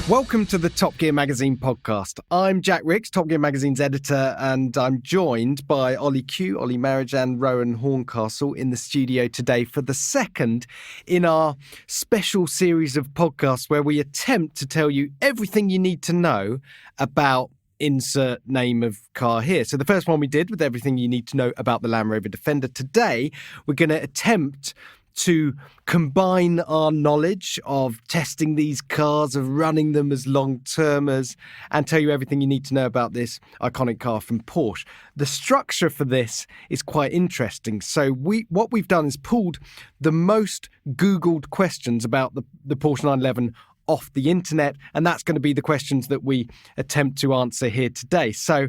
Welcome to the Top Gear Magazine podcast. I'm Jack Ricks, Top Gear Magazine's editor, and I'm joined by Ollie Q, Ollie Marriage, and Rowan Horncastle in the studio today for the second in our special series of podcasts where we attempt to tell you everything you need to know about insert name of car here. So the first one we did with everything you need to know about the Land Rover Defender. Today, we're going to attempt to combine our knowledge of testing these cars, of running them as long-termers, and tell you everything you need to know about this iconic car from Porsche. The structure for this is quite interesting. So what we've done is pulled the most Googled questions about the Porsche 911 off the internet, and that's going to be the questions that we attempt to answer here today. So,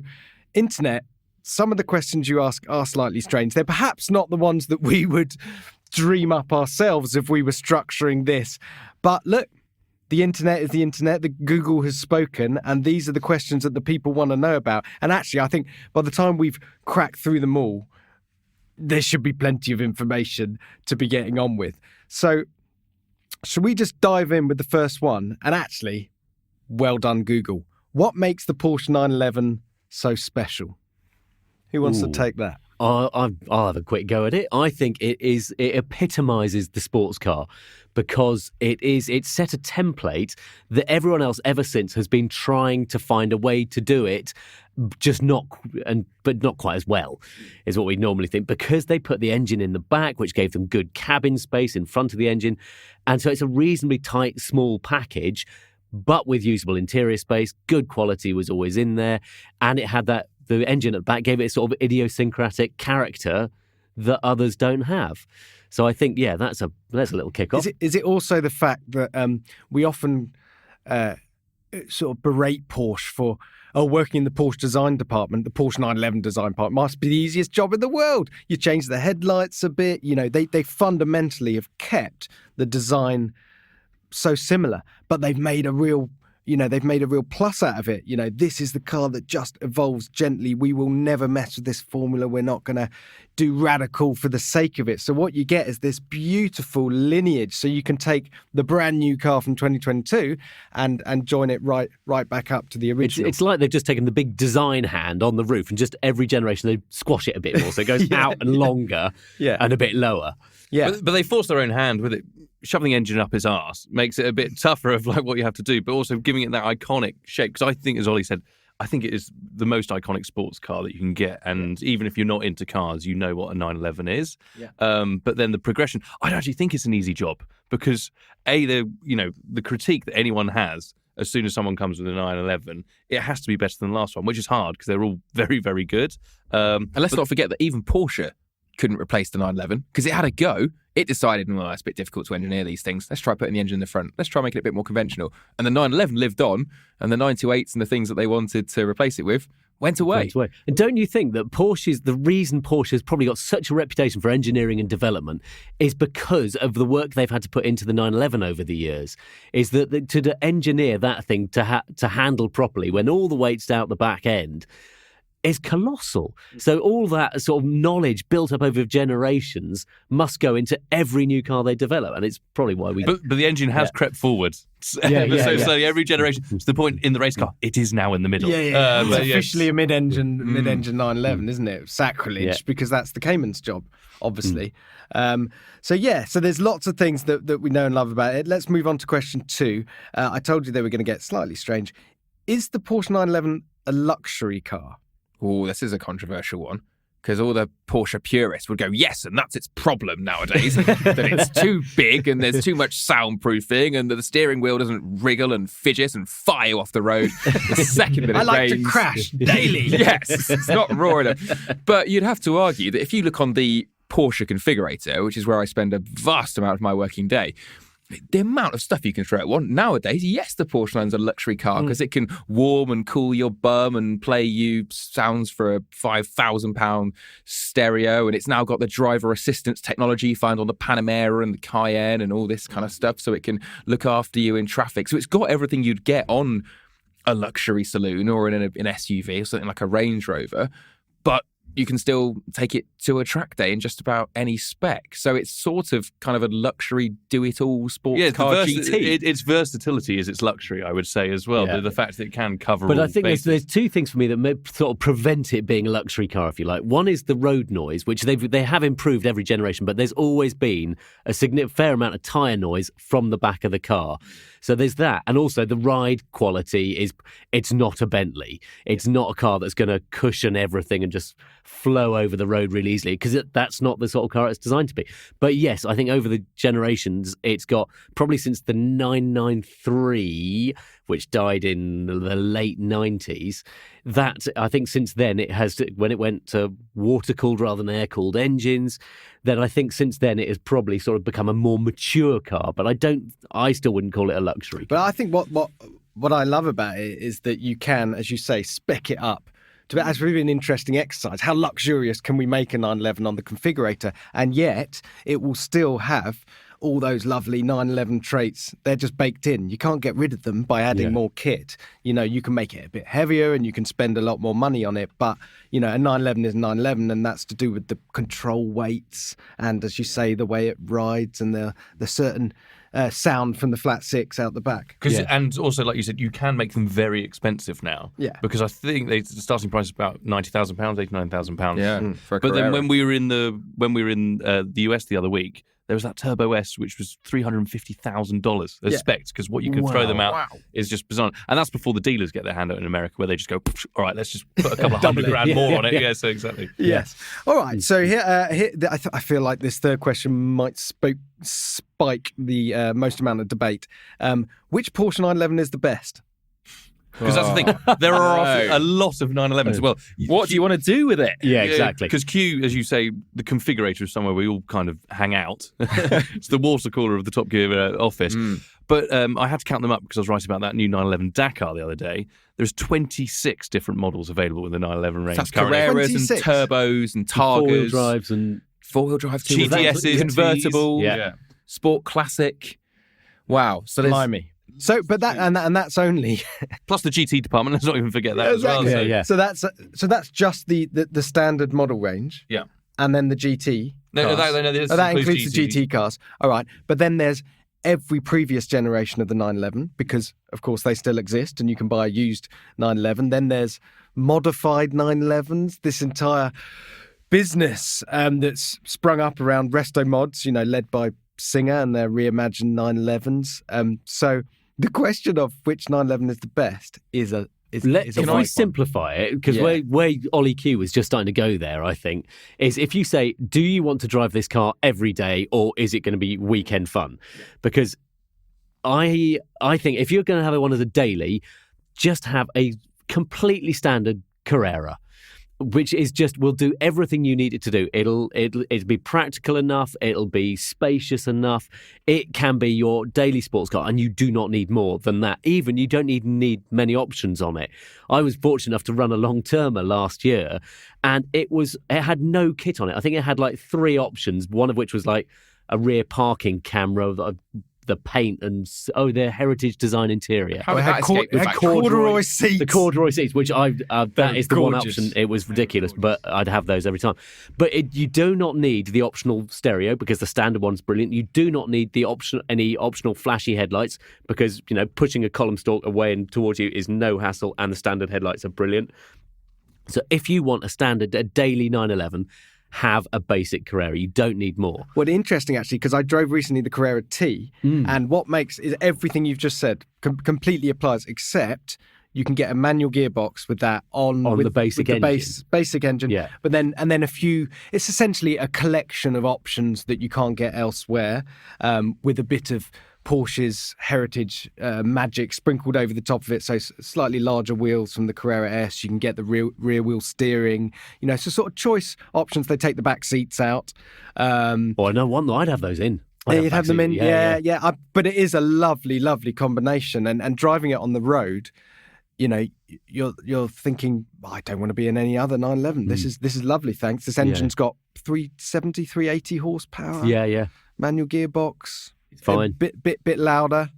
internet, some of the questions you ask are slightly strange. They're perhaps not the ones that we would dream up ourselves if we were structuring this. But look, the internet is the internet. The Google has spoken, and these are the questions that the people want to know about. And actually, I think by the time we've cracked through them all, there should be plenty of information to be getting on with. So, should we just dive in with the first one? And actually, well done, Google. What makes the Porsche 911 so special? Who wants to take that? I'll have a quick go at it. I think it epitomises the sports car because it's set a template that everyone else ever since has been trying to find a way to do it, but not quite as well, is what we normally think, because they put the engine in the back, which gave them good cabin space in front of the engine. And so it's a reasonably tight, small package, but with usable interior space. Good quality was always in there. And it had the engine at the back gave it a sort of idiosyncratic character that others don't have. So I think, that's a little kick-off. Is it also the fact that we often sort of berate Porsche for working in the Porsche design department, the Porsche 911 design part must be the easiest job in the world. You change the headlights a bit, they fundamentally have kept the design so similar, but they've made a real plus out of it. This is the car that just evolves gently. We will never mess with this formula. We're not going to do radical for the sake of it. So what you get is this beautiful lineage. So you can take the brand new car from 2022 and join it right back up to the original. It's like they've just taken the big design hand on the roof and just every generation they squash it a bit more. So it goes out and longer and a bit lower. Yeah, but they force their own hand with it. Shoving the engine up his arse makes it a bit tougher of like what you have to do, but also giving it that iconic shape. Because I think, as Ollie said, I think it is the most iconic sports car that you can get. And even if you're not into cars, you know what a 911 is. Yeah. But then the progression, I don't actually think it's an easy job because the critique that anyone has as soon as someone comes with a 911, it has to be better than the last one, which is hard because they're all very, very good. And let's not forget that even Porsche couldn't replace the 911 because it had a go. It decided, well, it's a bit difficult to engineer these things. Let's try putting the engine in the front. Let's try making it a bit more conventional. And the 911 lived on, and the 928s and the things that they wanted to replace it with went away. And don't you think that the reason Porsche has probably got such a reputation for engineering and development is because of the work they've had to put into the 911 over the years, is that to engineer that thing to handle properly when all the weight's out the back end is colossal. So all that sort of knowledge built up over generations must go into every new car they develop, and it's probably why we... But the engine has crept forward. Slowly, every generation, to the point in the race car, it is now in the middle. It's officially a mid-engine 911, isn't it? Sacrilege, because that's the Cayman's job, obviously. So there's lots of things that we know and love about it. Let's move on to question 2. I told you they were going to get slightly strange. Is the Porsche 911 a luxury car? Oh, this is a controversial one because all the Porsche purists would go, yes, and that's its problem nowadays, that it's too big and there's too much soundproofing and that the steering wheel doesn't wriggle and fidget and fire you off the road the second that it I like rains. to crash daily. Yes, it's not raw enough. But you'd have to argue that if you look on the Porsche configurator, which is where I spend a vast amount of my working day, the amount of stuff you can throw at one nowadays, yes, the Porsche 9's a luxury car because it can warm and cool your bum and play you sounds for a £5,000 stereo, and it's now got the driver assistance technology you find on the Panamera and the Cayenne and all this kind of stuff, so it can look after you in traffic. So it's got everything you'd get on a luxury saloon or in an SUV or something like a Range Rover, but you can still take it to a track day in just about any spec. So it's sort of kind of a luxury do-it-all sports car GT. Its versatility is its luxury, I would say, as well. Yeah. The fact that it can cover But all I think there's two things for me that may sort of prevent it being a luxury car, if you like. One is the road noise, which they have improved every generation, but there's always been a fair amount of tyre noise from the back of the car. So there's that. And also the ride quality it's not a Bentley. It's not a car that's going to cushion everything and just flow over the road really easily, because that's not the sort of car it's designed to be. But yes, I think over the generations, it's got probably since the 993, which died in the late 90s, that I think since then it has, when it went to water-cooled rather than air-cooled engines, then I think since then it has probably sort of become a more mature car. But I still wouldn't call it a luxury car. But I think what I love about it is that you can, as you say, spec it up. That's really an interesting exercise. How luxurious can we make a 911 on the configurator? And yet it will still have all those lovely 911 traits. They're just baked in. You can't get rid of them by adding more kit. You can make it a bit heavier and you can spend a lot more money on it. But, a 911 is 911, and that's to do with the control weights and, as you say, the way it rides and the certain sound from the flat six out the back. And also, like you said, you can make them very expensive now. Yeah. Because I think the starting price is about £90,000, £89,000. Yeah. For a But then Carrera. when we were in the US the other week, there was that Turbo S, which was $350,000 as specs, because what you can throw them out is just bizarre. And that's before the dealers get their hand out in America, where they just go, all right, let's just put a couple of $100,000 more on it. Yeah, so exactly. Yes. All right. So here I feel like this third question might spike the most amount of debate. Which Porsche 911 is the best? Because that's the thing. There are a lot of 911s as well. What do you want to do with it? Yeah, exactly. Because Q, as you say, the configurator is somewhere we all kind of hang out. It's the water cooler of the Top Gear office. But I had to count them up because I was writing about that new 911 Dakar the other day. There's 26 different models available in the 911 range. That's currently. Carreras 26. and turbos and Targas. Four-wheel drives and Four-wheel drive too. GTSs, convertible. Yeah. Sport classic. Wow. So there's Blimey. So, but that's only Plus the GT department. Let's not even forget that as well. Exactly. Yeah. So that's just the standard model range. Yeah. And then the GT. No, cars. That includes the GT cars. All right. But then there's every previous generation of the 911, because of course they still exist and you can buy a used 911. Then there's modified 911s. This entire business that's sprung up around Resto Mods, led by Singer and their reimagined 911s. So the question of which 911 is the best is a Can I simplify it? Because where Ollie Q was just starting to go there, I think, is if you say, do you want to drive this car every day, or is it going to be weekend fun? Because I think if you're going to have one as a daily, just have a completely standard Carrera, which is will do everything you need it to do. It'll be practical enough. It'll be spacious enough. It can be your daily sports car, and you do not need more than that. Even you don't need many options on it. I was fortunate enough to run a long-termer last year, and it had no kit on it. I think it had like 3 options, one of which was like a rear parking camera, the paint and their heritage design interior. How did that escape the factory? corduroy seats. The corduroy seats, which that is the one gorgeous. option. It was ridiculous, but I'd have those every time. But you do not need the optional stereo, because the standard one's brilliant. You do not need any optional flashy headlights, because pushing a column stalk away and towards you is no hassle, and the standard headlights are brilliant. So if you want a daily 911, have a basic Carrera. You don't need more. Well, interesting actually, because I drove recently the Carrera T, and what makes is everything you've just said completely applies, except you can get a manual gearbox with that with the basic with the engine. basic engine. Yeah. But then a few. It's essentially a collection of options that you can't get elsewhere, with a bit of Porsche's heritage magic sprinkled over the top of it. So slightly larger wheels from the Carrera S. You can get the rear wheel steering. So sort of choice options. They take the back seats out. Or no one, I'd have those in. You'd have them in. Yeah. But it is a lovely, lovely combination. And driving it on the road, you're thinking, I don't want to be in any other 911. This is lovely. Thanks. This engine's got 370, 380 horsepower. Yeah. Manual gearbox. Fine. A bit louder.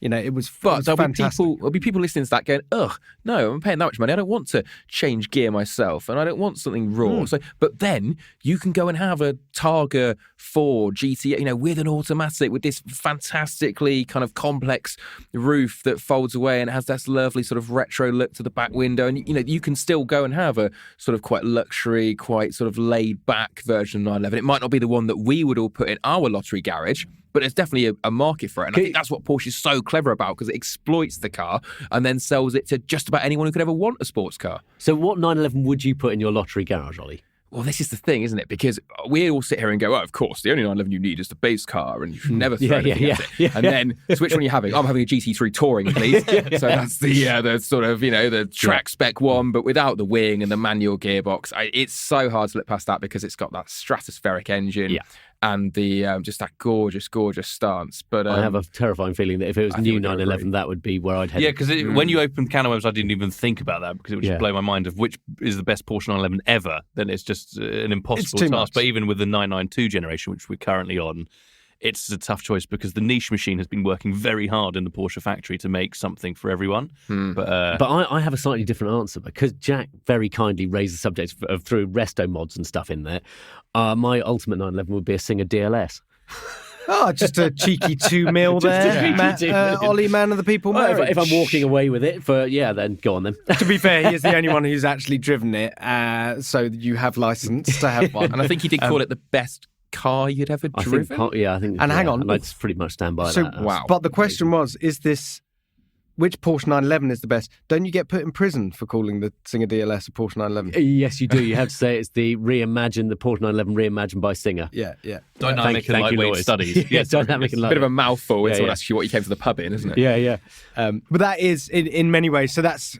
It was But fantastic. there'll be people listening to that going, ugh, no, I'm paying that much money. I don't want to change gear myself, and I don't want something raw. So, but then you can go and have a Targa 4 GT, with an automatic, with this fantastically kind of complex roof that folds away and has this lovely sort of retro look to the back window. And, you can still go and have a sort of quite luxury, quite sort of laid back version of 911. It might not be the one that we would all put in our lottery garage, but there's definitely a market for it. And I think that's what Porsche is so clever about, because it exploits the car and then sells it to just about anyone who could ever want a sports car. So what 911 would you put in your lottery garage, Ollie? Well, this is the thing, isn't it? Because we all sit here and go, of course, the only 911 you need is the base car, and you should never throw anything at it. Yeah. And then, so which one are you having? I'm having a GT3 Touring, please. So that's the sort of, the track spec one, but without the wing and the manual gearbox. It's so hard to look past that, because it's got that stratospheric engine. Yeah. And the just that gorgeous stance. But I have a terrifying feeling that if it was new 911, that would be where I'd head. Yeah, because when you open can of worms, I didn't even think about that, because it would just blow my mind of which is the best Porsche 911 ever. Then it's just an impossible task. Much. But even with the 992 generation, which we're currently on, it's a tough choice, because the niche machine has been working very hard in the Porsche factory to make something for everyone. But I have a slightly different answer, because Jack very kindly raised the subject of through resto mods and stuff in there. My ultimate 911 would be a Singer DLS. Oh, just a cheeky 2 mil there. Ollie, man of the people. Well, if I'm walking away with it, then go on then. To be fair, he is the only one who's actually driven it, so you have license to have one. And I think he did call it the best car you'd ever driven. I think. And hang on, I'd pretty much stand by that. Wow. But the question was, which Porsche 911 is the best? Don't you get put in prison for calling the Singer DLS a Porsche 911? Yes, you do. You have to say it's the Porsche 911 reimagined by Singer. Yeah. dynamic and lightweight studies. Yes, dynamic and lightweight. Bit of a mouthful when someone yeah. asks you what you came to the pub in, isn't it? Yeah. But that is, in many ways, so that's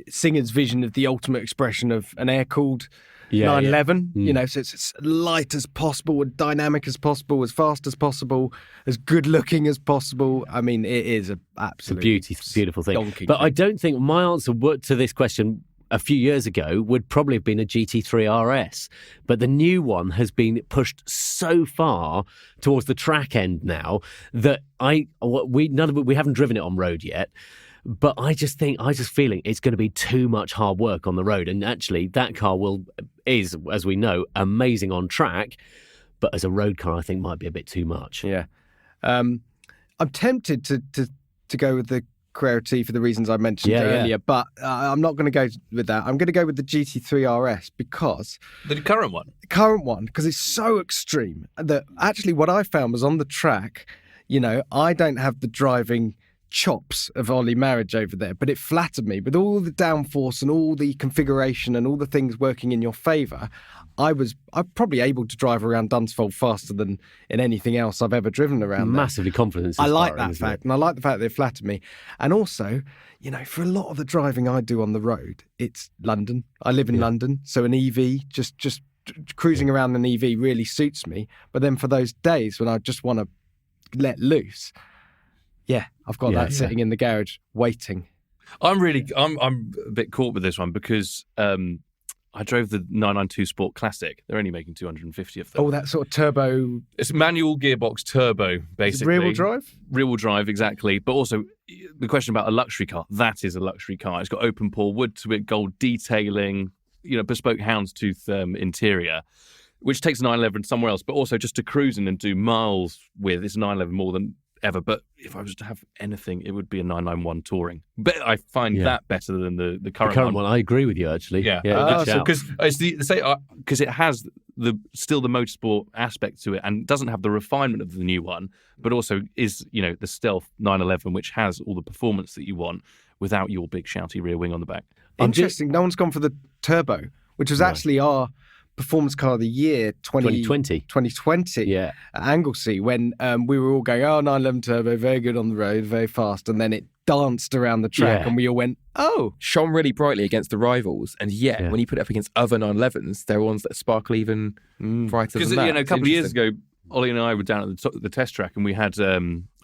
Singer's vision of the ultimate expression of an air-cooled 911, so it's as light as possible, as dynamic as possible, as fast as possible, as good looking as possible. I mean, it is an absolute beautiful thing. Donking But thing. I don't think my answer to this question a few years ago would probably have been a GT3 RS. But the new one has been pushed so far towards the track end now that we haven't driven it on road yet. But I just feeling it's going to be too much hard work on the road. And actually, that car is, as we know, amazing on track. But as a road car, I think might be a bit too much. Yeah. I'm tempted to go with the Carrera T for the reasons I mentioned earlier, but I'm not going to go with that. I'm going to go with the GT3 RS because... The current one? The current one, because it's so extreme that actually what I found was on the track, I don't have the driving chops of Ollie Marriage over there, but it flattered me with all the downforce and all the configuration and all the things working in your favour. I'm probably able to drive around Dunsfold faster than in anything else I've ever driven around there. Massively confident. I like that fact, and I like the fact that it flattered me. And also, for a lot of the driving I do on the road, it's London. I live in London, so an EV, just cruising around an EV really suits me. But then for those days when I just want to let loose, I've got that sitting in the garage waiting. I'm a bit caught with this one because I drove the 992 Sport Classic. They're only making 250 of them. Oh, that sort of turbo. It's manual gearbox turbo, basically. Rear-wheel drive? Rear-wheel drive, exactly. But also, the question about a luxury car, that is a luxury car. It's got open pore wood to it, gold detailing, bespoke houndstooth interior, which takes a 911 somewhere else, but also just to cruise in and do miles with. It's a 911 more than ever. But if I was to have anything, it would be a 991 Touring. But I find that better than the current one. I agree with you, actually. Yeah, because it has still the motorsport aspect to it, and doesn't have the refinement of the new one, but also is the stealth 911, which has all the performance that you want without your big shouty rear wing on the back. Interesting. No one's gone for the turbo, which was actually our Performance Car of the Year 2020 at Anglesey, when we were all going, 911 turbo, very good on the road, very fast, and then it danced around the track and we all went, shone really brightly against the rivals, and when you put it up against other 911s, there are ones that sparkle even brighter than that. Because a couple of years ago, Ollie and I were down at the test track, and we had I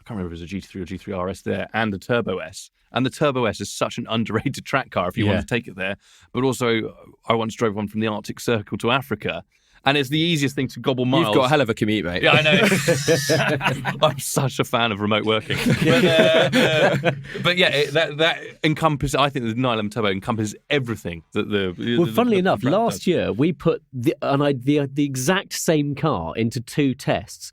can't remember if it was a GT3 or G3 RS there, and a Turbo S. And the Turbo S is such an underrated track car if you want to take it there. But also, I once drove one from the Arctic Circle to Africa, and it's the easiest thing to gobble miles. You've got a hell of a commute, mate. Yeah, I know. I'm such a fan of remote working. But yeah, that encompasses. I think the 911 Turbo encompasses everything that the. Well, funnily enough, brand last does. year we put the exact same car into 2 tests.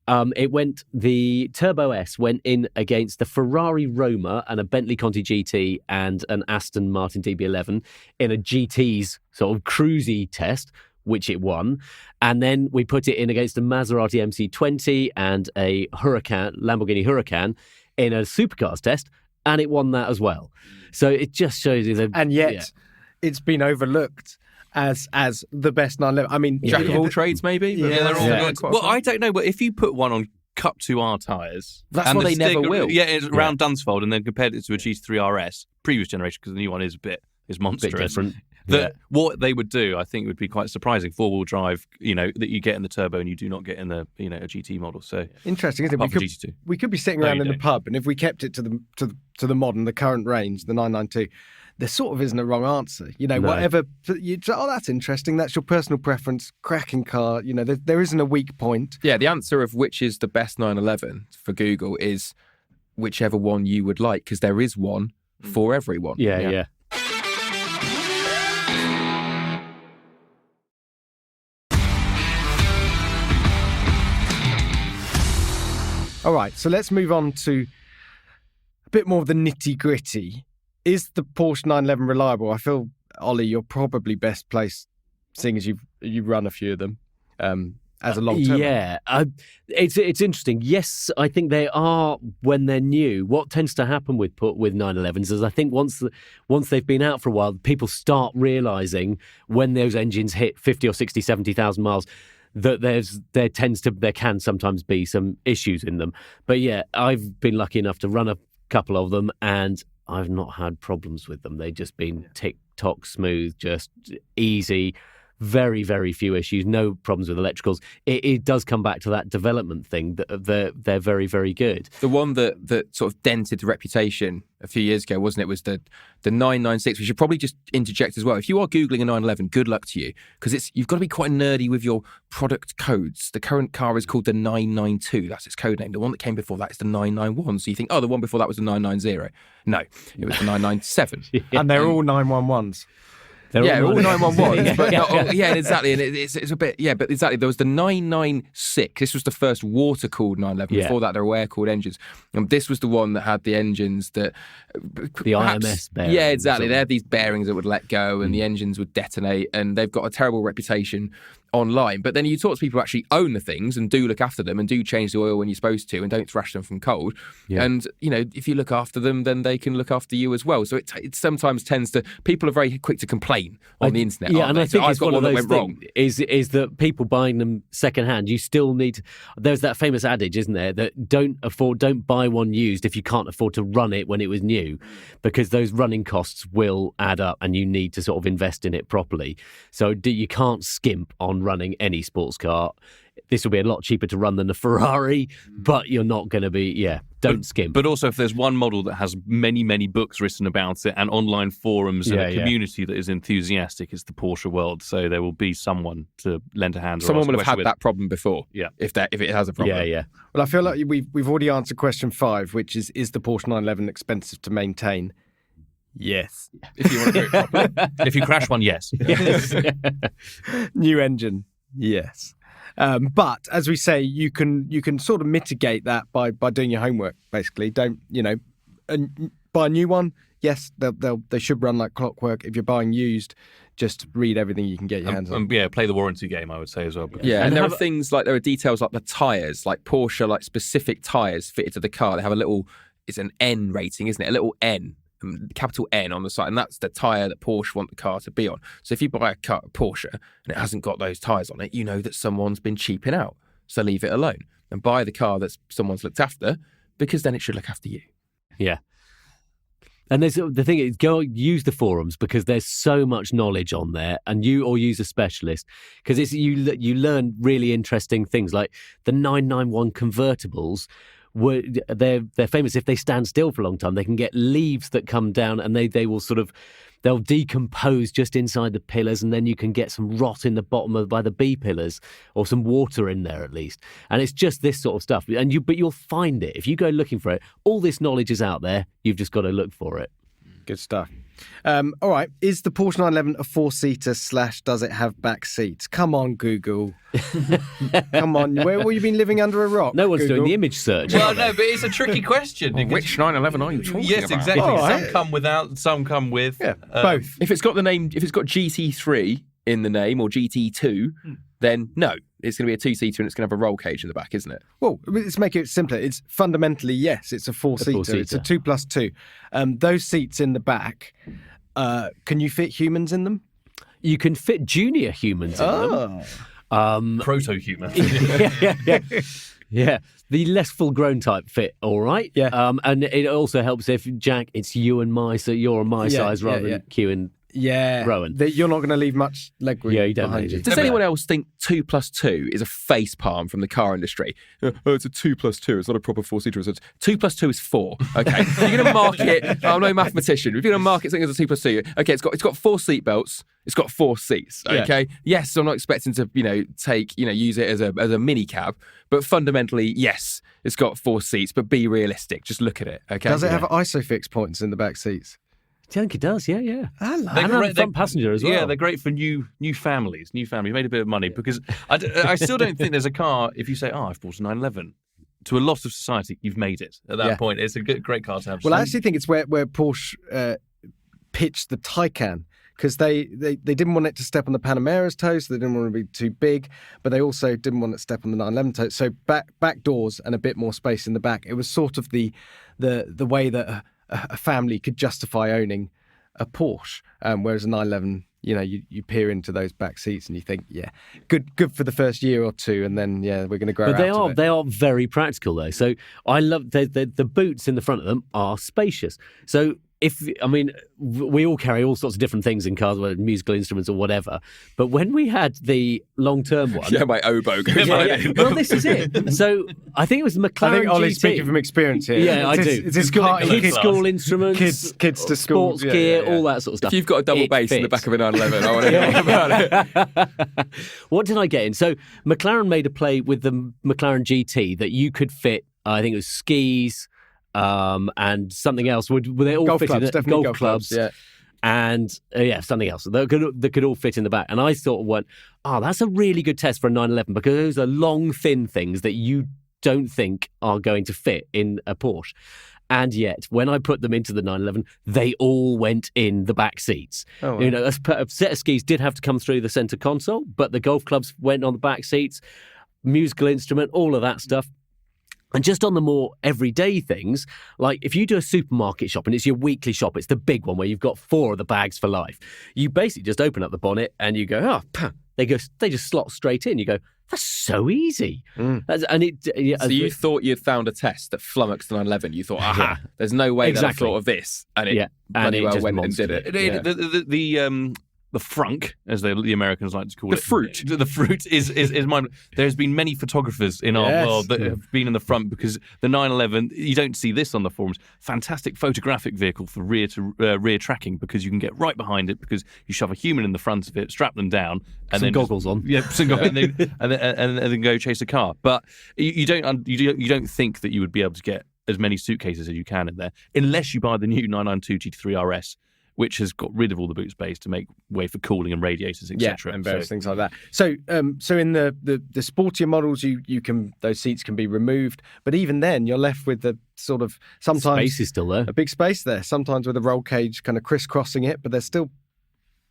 The Turbo S went in against the Ferrari Roma and a Bentley Conti GT and an Aston Martin DB11 in a GT's sort of cruisy test, which it won. And then we put it in against a Maserati MC20 and a Lamborghini Huracan in a supercars test, and it won that as well. So it just shows you that. And yet, it's been overlooked as the best 911. I mean, Jack of all trades, maybe. But Yeah, they're all Yeah. good. Well, I don't know, but if you put one on Cup 2R tyres, That's and what the they never stick- will. Yeah, it's around Dunsfold, and then compared it to a GT3 RS previous generation, because the new one is monstrous. bit different. What they would do, I think, would be quite surprising. 4-wheel drive, that you get in the turbo and you do not get in the a GT model. So interesting, isn't it? apart from GT2. We could be sitting No, around you in the don't. pub, and if we kept it to the modern, the current range, the 992, there sort of isn't a wrong answer. No. Whatever you say, oh, that's interesting. That's your personal preference. Cracking car. There isn't a weak point. Yeah, the answer of which is the best 911 for Google is whichever one you would like, because there is one for everyone. Yeah. All right, so let's move on to a bit more of the nitty gritty. Is the Porsche 911 reliable? I feel, Ollie, you're probably best placed, seeing as you've run a few of them as a long term. Yeah, it's interesting. Yes, I think they are when they're new. What tends to happen with 911s is I think once they've been out for a while, people start realising when those engines hit 50 or 60, 70,000 miles that there can sometimes be some issues in them. But yeah, I've been lucky enough to run a couple of them and I've not had problems with them. They've just been tick-tock smooth, just easy, very, very few issues, no problems with electricals. It does come back to that development thing that they're very, very good. The one that sort of dented the reputation a few years ago, wasn't it, was the 996. We should probably just interject as well. If you are Googling a 911, good luck to you, because you've got to be quite nerdy with your product codes. The current car is called the 992. That's its code name. The one that came before that is the 991. So you think, the one before that was the 990. No, it was the 997. And they're all 911s. They're all 911s, but exactly. And it's a bit, but exactly. There was the 996. This was the first water-cooled 911. Yeah. Before that, there were air-cooled engines. And this was the one that had the engines that... The IMS bearings. Yeah, exactly. They had these bearings that would let go and the engines would detonate, and they've got a terrible reputation online. But then you talk to people who actually own the things and do look after them and do change the oil when you're supposed to and don't thrash them from cold. Yeah. And, if you look after them, then they can look after you as well. So it sometimes tends to... People are very quick to complain on the internet. Yeah, aren't and they? I think So it's I've got one of that those went wrong. things is that people buying them secondhand, you still need... There's that famous adage, isn't there, that don't buy one used if you can't afford to run it when it was new, because those running costs will add up and you need to sort of invest in it properly. So you can't skimp on running any sports car. This will be a lot cheaper to run than a Ferrari, but you're not going to be, don't skimp. But also, if there's one model that has many, many books written about it and online forums and a community that is enthusiastic, it's the Porsche world. So there will be someone to lend a hand. Someone or will ask have a question had that problem before. Yeah. If it has a problem. Yeah. Well, I feel like we've already answered question 5, which is the Porsche 911 expensive to maintain? Yes. If you want to do it properly. If you crash one, yes. Yes. New engine? Yes. But as we say, you can sort of mitigate that by doing your homework. Basically, don't buy a new one. Yes, they should run like clockwork. If you're buying used, just read everything you can get your hands on. Play the warranty game, I would say as well. Yeah, And and there are have- things like, there are details like the tyres, like Porsche, like specific tyres fitted to the car. They have it's an N rating, isn't it? A little N, capital N on the side, and that's the tyre that Porsche want the car to be on. So if you buy a Porsche and it hasn't got those tyres on it, you know that someone's been cheaping out. So leave it alone and buy the car that someone's looked after, because then it should look after you. Yeah. And there's the thing is, go use the forums, because there's so much knowledge on there, and use a specialist, because you learn really interesting things like the 991 convertibles. They're famous if they stand still for a long time. They can get leaves that come down, and they will sort of they'll decompose just inside the pillars, and then you can get some rot in the bottom by the B pillars, or some water in there at least. And it's just this sort of stuff. But you'll find it if you go looking for it. All this knowledge is out there. You've just got to look for it. Good stuff. All right. Is the Porsche 911 a four-seater / does it have back seats? Come on, Google. Come on. Where have you been living under a rock? No one's Google? doing the image search. Well, no, but it's a tricky question. Which 911 are you talking Yes, about? exactly. All right. Some come without, some come with. Yeah, both. If it's got GT3 in the name or GT2, then no, it's going to be a two-seater and it's going to have a roll cage in the back, isn't it? Well, let's make it simpler. It's fundamentally, yes, it's a four-seater. It's a 2+2. Those seats in the back, can you fit humans in them? You can fit junior humans in them. Proto-human. Yeah. The less full-grown type fit, all right. Yeah. And it also helps if, Jack, it's you and my, so you're on my size rather than Q and Rowan. You're not going to leave much leg room You don't behind need you. it. Does anyone else think 2+2 is a face palm from the car industry? Oh, it's a 2+2. It's not a proper four-seater. It's 2+2 is 4. Okay, you're going to mark it. I'm no mathematician. If you're going to market something as a 2+2, okay, it's got 4 seat belts. It's got 4 seats. Okay, yes, I'm not expecting to use it as a mini cab, but fundamentally, yes, it's got 4 seats. But be realistic. Just look at it. Okay. Does it have ISOFIX points in the back seats? I think it does, yeah. Hello. And on the front passenger as well. Yeah, they're great for new families. New families made a bit of money because I still don't think there's a car. If you say, "Oh, I've bought a 911," to a lot of society, you've made it. At that point, it's a great car to have. Well, I actually think it's where Porsche pitched the Taycan. Because they didn't want it to step on the Panamera's toes, so they didn't want it to be too big, but they also didn't want it to step on the 911 toes. So back doors and a bit more space in the back. It was sort of the way that a family could justify owning a Porsche, whereas a 911, you peer into those back seats and you think, good for the first year or two, and then we're going to grow. But they are very practical though. So I love the boots in the front of them are spacious. So we all carry all sorts of different things in cars, whether musical instruments or whatever. But when we had the long-term one... Yeah, my oboe goes Well, this is it. So I think it was McLaren I think Ollie's GT. speaking from experience here. Yeah, I do. It's his car, kids' school instruments, kids to school, sports gear, all that sort of stuff. If you've got a double bass in the back of a 911, I want to hear more about it. What did I get in? So McLaren made a play with the McLaren GT that you could fit, I think it was skis, and something else. Were they all golf fit clubs, in it? definitely Golf clubs, and something else that could all fit in the back. And I thought, that's a really good test for a 911 because those are long, thin things that you don't think are going to fit in a Porsche. And yet, when I put them into the 911, they all went in the back seats. Oh, wow. A set of skis did have to come through the centre console, but the golf clubs went on the back seats, musical instrument, all of that stuff. And just on the more everyday things, like if you do a supermarket shop and it's your weekly shop, it's the big one where you've got 4 of the bags for life. You basically just open up the bonnet and you go, they just slot straight in. You go, that's so easy. So you thought you'd found a test that flummoxed the 911. You thought, there's no way that I thought of this. And it bloody well went and did it. The frunk, as the Americans like to call it. The fruit. The fruit is mine. There's been many photographers in our world that have been in the front because the 911, you don't see this on the forums, fantastic photographic vehicle for rear tracking because you can get right behind it because you shove a human in the front of it, strap them down. And some then goggles on. Yeah, some goggles, and then go chase a car. But you don't think that you would be able to get as many suitcases as you can in there unless you buy the new 992 GT3 RS, which has got rid of all the boot space to make way for cooling and radiators, etc. and various things like that. So, so in the sportier models, you can those seats can be removed, but even then, you're left with the sort of sometimes space is still there, a big space there. Sometimes with a roll cage kind of crisscrossing it, but there's still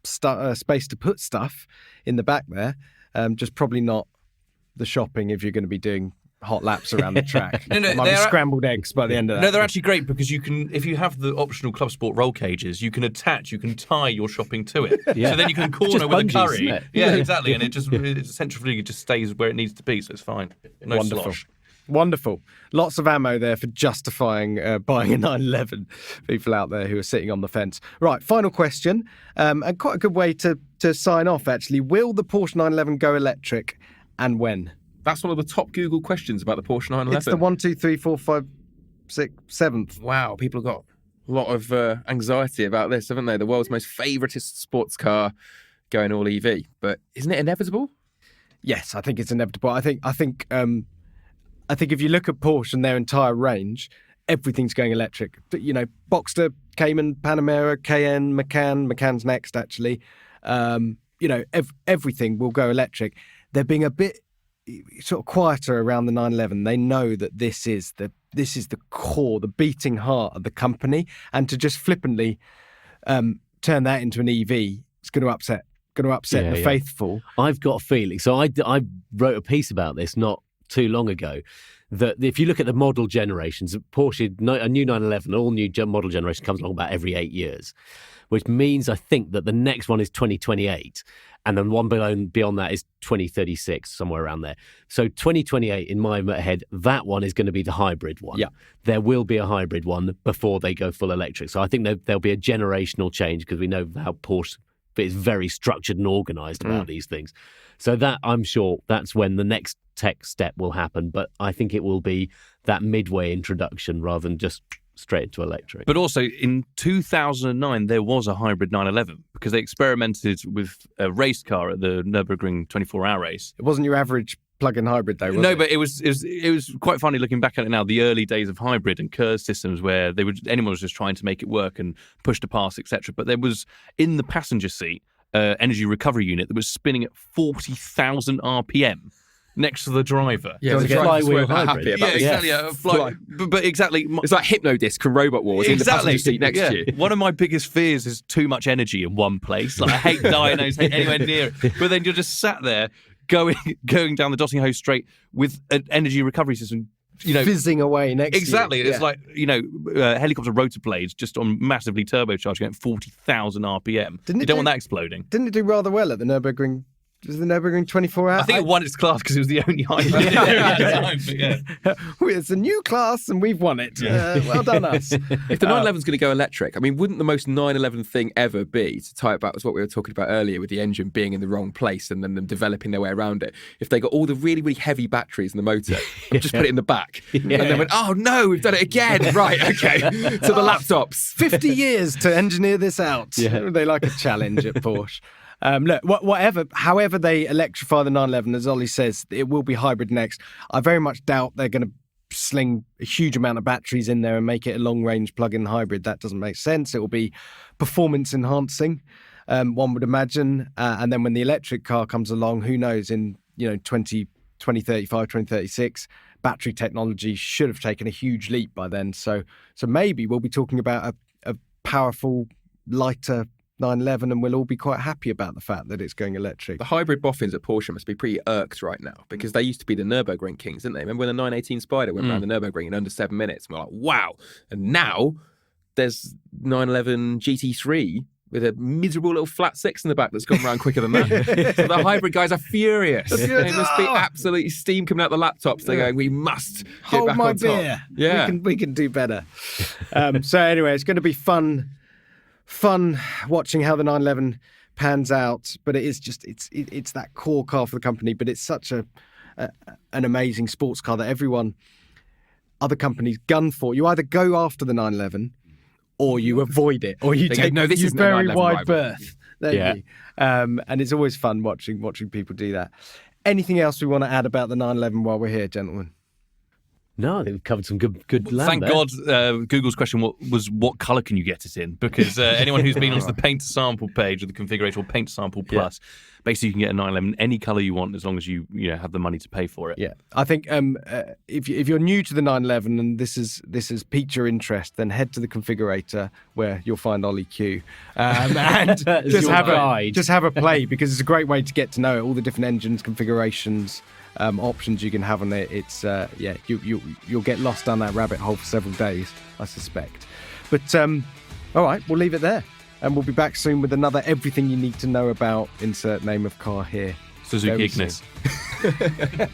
space to put stuff in the back there. Just probably not the shopping if you're going to be doing hot laps around the track. Might be scrambled eggs by the end of that. No, they're actually great because you can, if you have the optional Club Sport roll cages, you can tie your shopping to it. So then you can corner with a curry. Isn't it? Yeah, exactly. And it's centrifuge, it just stays where it needs to be, so it's fine. No Wonderful. slosh. Wonderful. Lots of ammo there for justifying buying a 911. People out there who are sitting on the fence. Right, final question, and quite a good way to sign off, actually. Will the Porsche 911 go electric, and when? That's one of the top Google questions about the Porsche 911. It's the 1, 2, 3, 4, 5, 6, 7th. Wow, people have got A lot of anxiety about this, haven't they? The world's most favouritist sports car going all EV. But isn't it inevitable? Yes, I think it's inevitable. I think if you look at Porsche and their entire range, everything's going electric. You know, Boxster, Cayman, Panamera, Cayenne, Macan's next, actually. You know, everything will go electric. They're being a bit sort of quieter around the 911. They know that this is the core, the beating heart of the company, and to just flippantly turn that into an EV, it's going to upset the faithful. I've got a feeling. So I wrote a piece about this not too long ago, that if you look at the model generations, Porsche, a new 911, all new model generation comes along about every 8 years, which means I think that the next one is 2028, and then one beyond that is 2036, somewhere around there. So 2028, in my head, that one is going to be the hybrid one. Yeah. There will be a hybrid one before they go full electric. So I think there'll be a generational change, because we know how Porsche is very structured and organised about these things. So that, I'm sure, that's when the next tech step will happen. But I think it will be that midway introduction rather than just straight into electric. But also in 2009, there was a hybrid 911 because they experimented with a race car at the Nürburgring 24-hour race. It wasn't your average plug-in hybrid, though, was it? No, but it was quite funny looking back at it now. The early days of hybrid and KERS systems where anyone was just trying to make it work and push to pass, etc. But there was, in the passenger seat, energy recovery unit that was spinning at 40,000 RPM next to the driver. Yeah, the driver's weren't that happy about this. Exactly. But exactly. It's like Hypnodisc and Robot Wars in the passenger seat next to you. One of my biggest fears is too much energy in one place. Like, I hate dynos, hate anywhere near it. But then you're just sat there going down the Dottingham Straight with an energy recovery system, you know, fizzing away next exactly. to you. It's like, you know, helicopter rotor blades just on massively turbocharging at 40,000 RPM. You don't want that exploding. Didn't it do rather well at the Nürburgring? Was the Nürburgring 24 hours? I think it won its class because it was the only hybrid at the time. But yeah. It's a new class and we've won it. Well done, us. If the 911's going to go electric, I mean, wouldn't the most 911 thing ever be, to tie it back to what we were talking about earlier with the engine being in the wrong place and then them developing their way around it, if they got all the really, really heavy batteries in the motor and just put it in the back and then went, oh no, we've done it again. Right, okay. So the laptops. 50 years to engineer this out. Yeah. They like a challenge at Porsche. Look, however they electrify the 911, as Ollie says, it will be hybrid next. I very much doubt they're going to sling a huge amount of batteries in there and make it a long-range plug-in hybrid. That doesn't make sense. It will be performance-enhancing, one would imagine. And then when the electric car comes along, who knows, in 2035, 2036, battery technology should have taken a huge leap by then. So maybe we'll be talking about a powerful, lighter 911, and we'll all be quite happy about the fact that it's going electric. The hybrid boffins at Porsche must be pretty irked right now, because they used to be the Nürburgring kings, didn't they? Remember when the 918 Spider went around the Nürburgring in under 7 minutes? And we're like, wow. And now there's 911 GT3 with a miserable little flat six in the back that's gone around quicker than that. So the hybrid guys are furious. They must be absolutely steam coming out the laptops. They're going, we must get Hold back my on top. beer. Yeah. We can do better. So anyway, it's going to be fun watching how the 911 pans out, but it is just it's that core car for the company. But it's such an amazing sports car that other companies gun for. You either go after the 911 or you avoid it, or you take this very wide rival. berth. There you. And it's always fun watching people do that. Anything else we want to add about the 911 while we're here, gentlemen? No, I think we've covered some good land Thank there. God Google's question was what colour can you get it in? Because anyone who's been onto the Paint to Sample page of the configuration or Paint to Sample Plus, basically you can get a 911 any colour you want as long as you have the money to pay for it. Yeah, I think if you're new to the 911 and this has piqued your interest, then head to the configurator where you'll find Ollie Q and just have a play, because it's a great way to get to know it, all the different engines, configurations, options you can have on it. It's you'll get lost down that rabbit hole for several days, I suspect. But all right, we'll leave it there, and we'll be back soon with another everything you need to know about insert name of car here. Suzuki Very Ignis. soon.